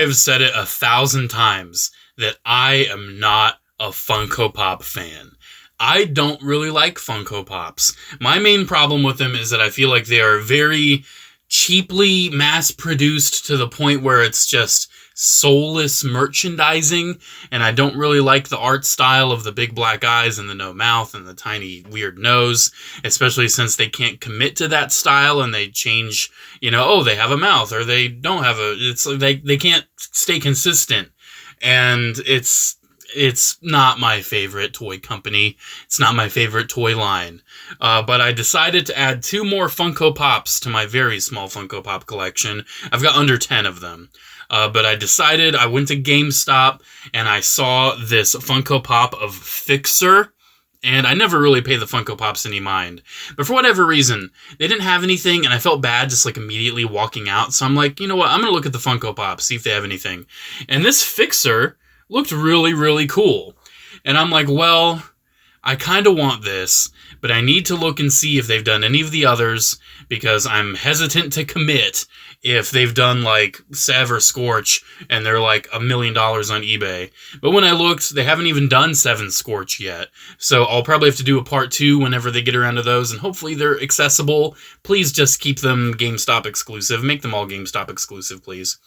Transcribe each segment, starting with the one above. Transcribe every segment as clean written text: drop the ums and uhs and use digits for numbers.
have said it 1,000 times that I am not a Funko Pop fan. I don't really like Funko Pops. My main problem with them is that I feel like they are very cheaply mass-produced to the point where it's just soulless merchandising, and I don't really like the art style of the big black eyes and the no mouth and the tiny weird nose, especially since they can't commit to that style and they change, oh, they have a mouth or they don't have they can't stay consistent, and it's not my favorite toy company. It's not my favorite toy line. But I decided to add 2 more Funko Pops to my very small Funko Pop collection. I've got under 10 of them. But I went to GameStop, and I saw this Funko Pop of Fixer, and I never really pay the Funko Pops any mind. But for whatever reason, they didn't have anything, and I felt bad just immediately walking out. So I'm like, you know what, I'm going to look at the Funko Pops, see if they have anything. And this Fixer looked really, really cool. And I'm like, well, I kind of want this, but I need to look and see if they've done any of the others, because I'm hesitant to commit if they've done Sev or Scorch and they're $1 million on eBay. But when I looked, they haven't even done 7 Scorch yet. So I'll probably have to do a part 2 whenever they get around to those, and hopefully they're accessible. Please just keep them GameStop exclusive. Make them all GameStop exclusive, please.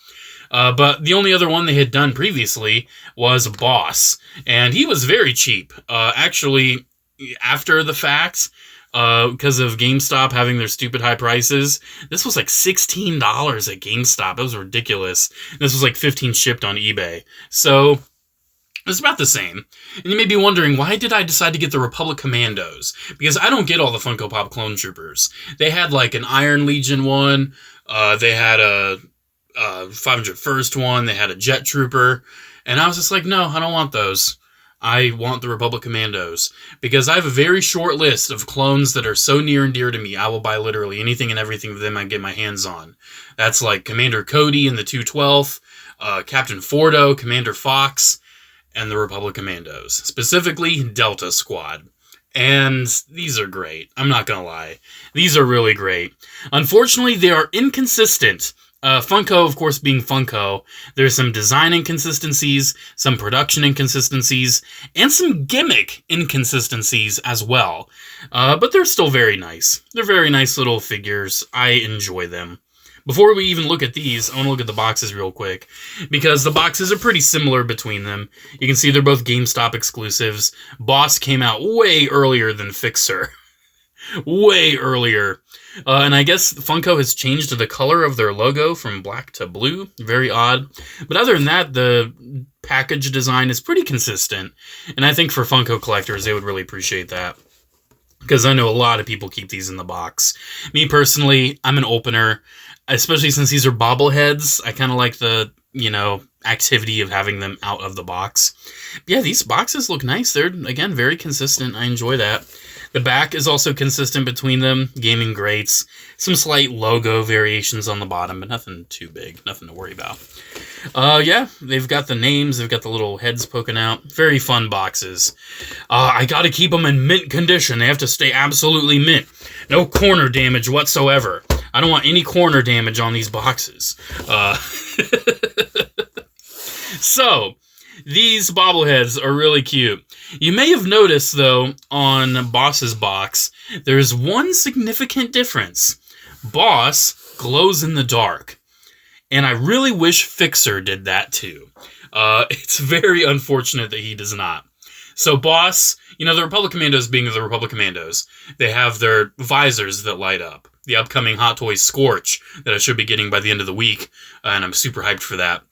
But the only other one they had done previously was Boss, and he was very cheap. Actually, after the fact, because of GameStop having their stupid high prices, this was $16 at GameStop. It was ridiculous. This was $15 shipped on eBay. So it's about the same. And you may be wondering, why did I decide to get the Republic Commandos? Because I don't get all the Funko Pop clone troopers. They had an Iron Legion one. They had a 501st one, they had a Jet Trooper, and I was just like, no, I don't want those. I want the Republic Commandos, because I have a very short list of clones that are so near and dear to me, I will buy literally anything and everything of them I get my hands on. That's Commander Cody in the 212th, Captain Fordo, Commander Fox, and the Republic Commandos. Specifically, Delta Squad. And these are great. I'm not gonna lie. These are really great. Unfortunately, they are inconsistent. Funko, of course, being Funko, there's some design inconsistencies, some production inconsistencies, and some gimmick inconsistencies as well. But they're still very nice. They're very nice little figures. I enjoy them. Before we even look at these, I want to look at the boxes real quick, because the boxes are pretty similar between them. You can see they're both GameStop exclusives. Boss came out way earlier than Fixer. Way earlier. And I guess Funko has changed the color of their logo from black to blue. Very odd. But other than that, the package design is pretty consistent. And I think for Funko collectors, they would really appreciate that, because I know a lot of people keep these in the box. Me personally, I'm an opener, especially since these are bobbleheads. I kind of like the, activity of having them out of the box. Yeah, these boxes look nice. They're, again, very consistent. I enjoy that. The back is also consistent between them. Gaming grates. Some slight logo variations on the bottom, but nothing too big. Nothing to worry about. Yeah, they've got the names. They've got the little heads poking out. Very fun boxes. I gotta keep them in mint condition. They have to stay absolutely mint. No corner damage whatsoever. I don't want any corner damage on these boxes. So, these bobbleheads are really cute. You may have noticed, though, on Boss's box, there's one significant difference. Boss glows in the dark. And I really wish Fixer did that, too. It's very unfortunate that he does not. So Boss, the Republic Commandos being the Republic Commandos, they have their visors that light up. The upcoming Hot Toys Scorch that I should be getting by the end of the week, and I'm super hyped for that.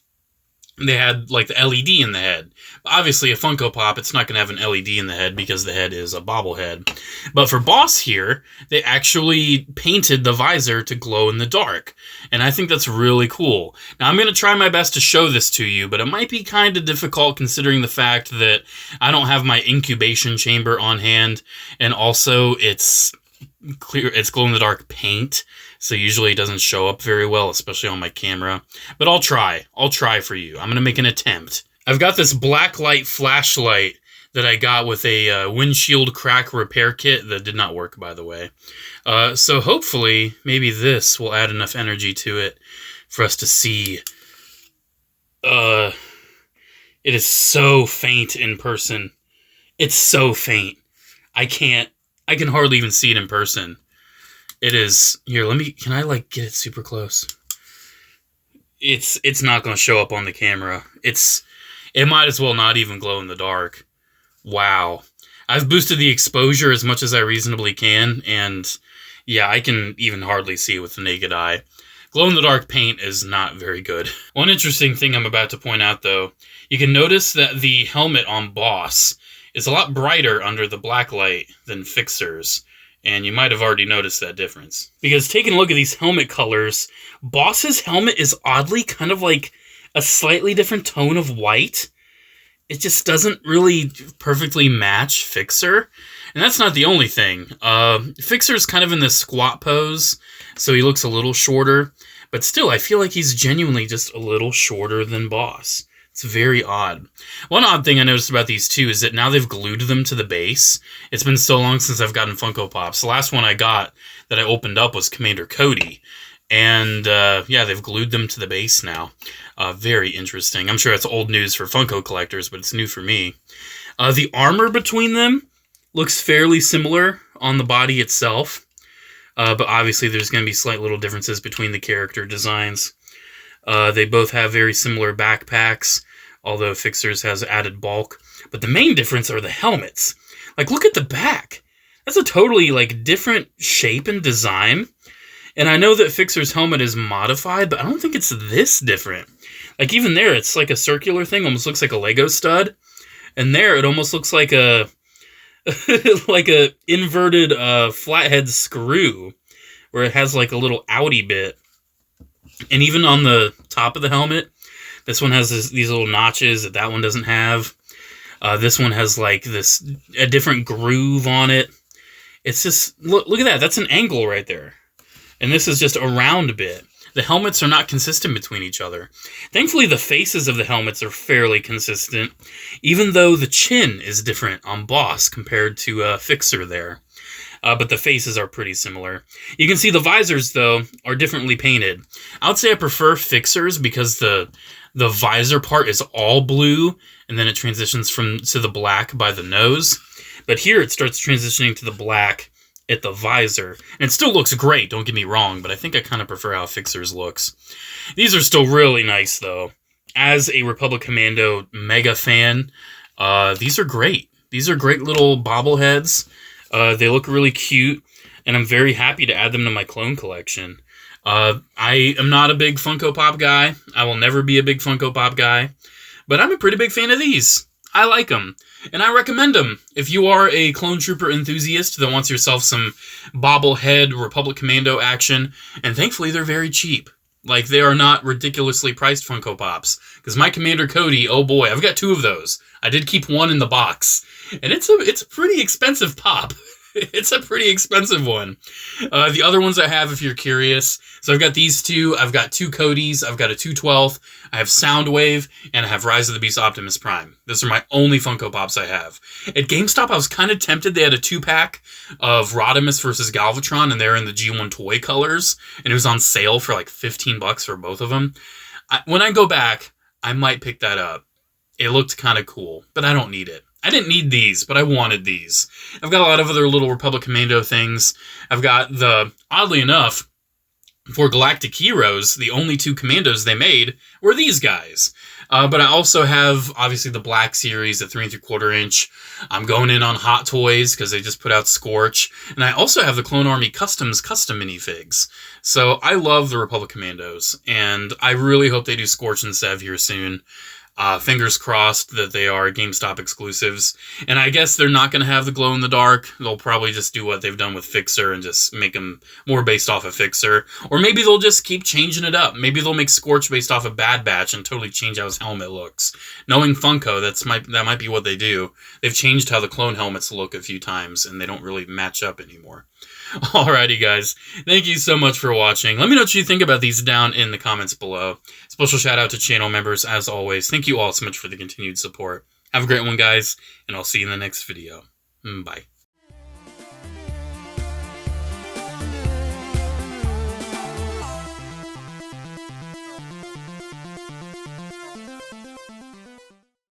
They had, the LED in the head. Obviously, a Funko Pop, it's not going to have an LED in the head because the head is a bobblehead. But for Boss here, they actually painted the visor to glow in the dark. And I think that's really cool. Now, I'm going to try my best to show this to you, but it might be kind of difficult considering the fact that I don't have my incubation chamber on hand. And also, it's glow-in-the-dark paint, so usually it doesn't show up very well, especially on my camera. But I'll try. I'll try for you. I'm going to make an attempt. I've got this blacklight flashlight that I got with a windshield crack repair kit that did not work, by the way. So hopefully, maybe this will add enough energy to it for us to see it is so faint in person. It's so faint. I can hardly even see it in person. It is, here, can I like get it super close? It's not going to show up on the camera. It might as well not even glow in the dark. Wow. I've boosted the exposure as much as I reasonably can, and yeah, I can even hardly see it with the naked eye. Glow-in-the-dark paint is not very good. One interesting thing I'm about to point out, though, you can notice that the helmet on Boss is a lot brighter under the black light than Fixer's, and you might have already noticed that difference. Because taking a look at these helmet colors, Boss's helmet is oddly kind of like a slightly different tone of white. It just doesn't really perfectly match Fixer. And that's not the only thing. Fixer's kind of in this squat pose, so he looks a little shorter. But still, I feel like he's genuinely just a little shorter than Boss. It's very odd. One odd thing I noticed about these two is that now they've glued them to the base. It's been so long since I've gotten Funko Pops. The last one I got that I opened up was Commander Cody. And, yeah, they've glued them to the base now. Very interesting. I'm sure that's old news for Funko collectors, but it's new for me. The armor between them looks fairly similar on the body itself. But obviously there's going to be slight little differences between the character designs. They both have very similar backpacks, although Fixer's has added bulk. But the main difference are the helmets. Like, look at the back. That's a totally, like, different shape and design. And I know that Fixer's helmet is modified, but I don't think it's this different. Like, even there, it's like a circular thing, almost looks like a Lego stud. And there, it almost looks like a like a inverted flathead screw, where it has like a little outie bit. And even on the top of the helmet, this one has these little notches that one doesn't have. This one has like a different groove on it. It's just, look at that. That's an angle right there. And this is just a round bit. The helmets are not consistent between each other. Thankfully, the faces of the helmets are fairly consistent, even though the chin is different on Boss compared to Fixer there. But the faces are pretty similar. You can see the visors, though, are differently painted. I would say I prefer Fixer's because the visor part is all blue, and then it transitions to the black by the nose. But here it starts transitioning to the black at the visor. And it still looks great, don't get me wrong, but I think I kind of prefer how Fixer's looks. These are still really nice, though. As a Republic Commando mega fan, these are great. These are great little bobbleheads. They look really cute, and I'm very happy to add them to my clone collection. I am not a big Funko Pop guy. I will never be a big Funko Pop guy, but I'm a pretty big fan of these. I like them, and I recommend them. If you are a Clone Trooper enthusiast that wants yourself some bobblehead Republic Commando action, and thankfully they're very cheap. Like, they are not ridiculously priced Funko Pops. Because my Commander Cody, oh boy, I've got 2 of those. I did keep one in the box. And it's a pretty expensive pop. It's a pretty expensive one. The other ones I have, if you're curious. So I've got these 2. I've got 2 Codys. I've got a 212. I have Soundwave. And I have Rise of the Beast Optimus Prime. Those are my only Funko Pops I have. At GameStop, I was kind of tempted. They had a 2-pack of Rodimus versus Galvatron. And they're in the G1 toy colors. And it was on sale for like $15 for both of them. When I go back, I might pick that up. It looked kind of cool. But I don't need it. I didn't need these, but I wanted these. I've got a lot of other little Republic Commando things. I've got oddly enough, for Galactic Heroes, the only 2 Commandos they made were these guys. But I also have, obviously, the Black Series, the 3 3/4 inch. I'm going in on Hot Toys, because they just put out Scorch. And I also have the Clone Army custom minifigs. So I love the Republic Commandos, and I really hope they do Scorch and Sev here soon. Fingers crossed that they are GameStop exclusives. And I guess they're not going to have the glow-in-the-dark. They'll probably just do what they've done with Fixer and just make them more based off of Fixer. Or maybe they'll just keep changing it up. Maybe they'll make Scorch based off of Bad Batch and totally change how his helmet looks. Knowing Funko, that might be what they do. They've changed how the clone helmets look a few times, and they don't really match up anymore. Alrighty, guys. Thank you so much for watching. Let me know what you think about these down in the comments below. Special shout out to channel members, as always. Thank you all so much for the continued support. Have a great one, guys, and I'll see you in the next video. Bye.